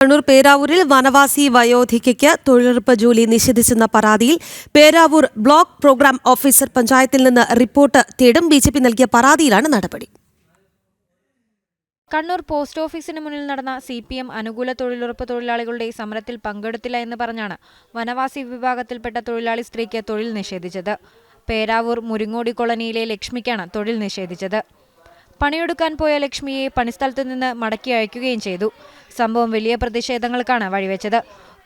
കണ്ണൂർ പേരാവൂരിൽ വനവാസി വയോധികയ്ക്ക് തൊഴിലുറപ്പ് ജോലി നിഷേധിച്ചെന്ന പരാതിയിൽ പേരാവൂർ ബ്ലോക്ക് പ്രോഗ്രാം ഓഫീസർ പഞ്ചായത്തിൽ നിന്ന് റിപ്പോർട്ട് തേടും. ബിജെപി നൽകിയ പരാതിയിലാണ് നടപടി. കണ്ണൂർ പോസ്റ്റ് ഓഫീസിന് മുന്നിൽ നടന്ന CPM അനുകൂല തൊഴിലുറപ്പ് തൊഴിലാളികളുടെ സമരത്തിൽ പങ്കെടുത്തില്ല എന്ന് പറഞ്ഞാണ് വനവാസി വിഭാഗത്തിൽപ്പെട്ട തൊഴിലാളി സ്ത്രീക്ക് തൊഴിൽ നിഷേധിച്ചത്. പേരാവൂർ മുരിങ്ങോടി കോളനിയിലെ ലക്ഷ്മിക്കാണ് തൊഴിൽ നിഷേധിച്ചത്. പണിയെടുക്കാൻ പോയ ലക്ഷ്മിയെ പണിസ്ഥലത്ത് നിന്ന് മടക്കി അയക്കുകയും ചെയ്തു. സംഭവം വലിയ പ്രതിഷേധങ്ങൾക്കാണ് വഴിവെച്ചത്.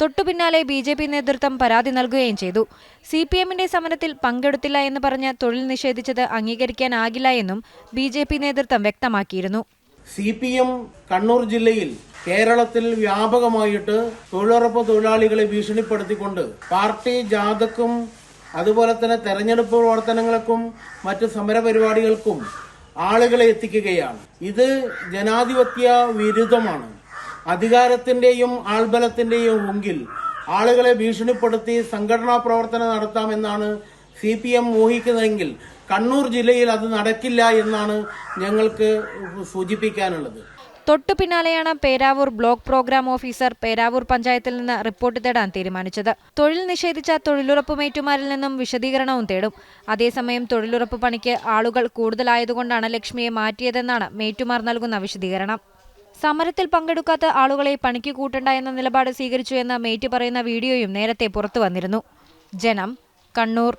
തൊട്ടുപിന്നാലെ BJP നേതൃത്വം പരാതി നൽകുകയും ചെയ്തു. CPMന്റെ സമരത്തിൽ പങ്കെടുത്തില്ല എന്ന് പറഞ്ഞ് തൊഴിൽ നിഷേധിച്ചത് അംഗീകരിക്കാനാകില്ല എന്നും BJP നേതൃത്വം വ്യക്തമാക്കിയിരുന്നു. CPM കണ്ണൂർ ജില്ലയിൽ കേരളത്തിൽ വ്യാപകമായിട്ട് തൊഴിലുറപ്പ് തൊഴിലാളികളെ ഭീഷണിപ്പെടുത്തിക്കൊണ്ട് പാർട്ടി ജാഥക്കും അതുപോലെ തന്നെ തെരഞ്ഞെടുപ്പ് പ്രവർത്തനങ്ങൾക്കും മറ്റ് സമരപരിപാടികൾക്കും ആളുകളെ എത്തിക്കുകയാണ്. ഇത് ജനാധിപത്യ വിരുദ്ധമാണ്. അധികാരത്തിന്റെയും ആൾബലത്തിന്റെയും മുമ്പിൽ ആളുകളെ ഭീഷണിപ്പെടുത്തി സംഘടനാ പ്രവർത്തനം നടത്താമെന്നാണ് CPM ഊഹിക്കുന്നതെങ്കിൽ കണ്ണൂർ ജില്ലയിൽ അത് നടക്കില്ല എന്നാണ് ഞങ്ങൾക്ക് സൂചിപ്പിക്കാനുള്ളത്. തൊട്ടു പിന്നാലെയാണ് Peravoor block program officer Peravoor പഞ്ചായത്തിൽ നിന്ന് റിപ്പോർട്ട് തേടാൻ തീരുമാനിച്ചത്. തൊഴിൽ നിഷേധിച്ച തൊഴിലുറപ്പ് മേറ്റുമാരിൽ നിന്നും വിശദീകരണവും തേടും. അതേസമയം തൊഴിലുറപ്പ് പണിക്ക് ആളുകൾ കൂടുതലായതുകൊണ്ടാണ് ലക്ഷ്മിയെ മാറ്റിയതെന്നാണ് മേറ്റുമാർ നൽകുന്ന വിശദീകരണം. സമരത്തിൽ പങ്കെടുക്കാത്ത ആളുകളെ പണിക്ക് കൂട്ടണ്ട എന്ന നിലപാട് സ്വീകരിച്ചു എന്ന് മേറ്റ് പറയുന്ന വീഡിയോയും നേരത്തെ പുറത്തു വന്നിരുന്നു. ജനം, കണ്ണൂർ.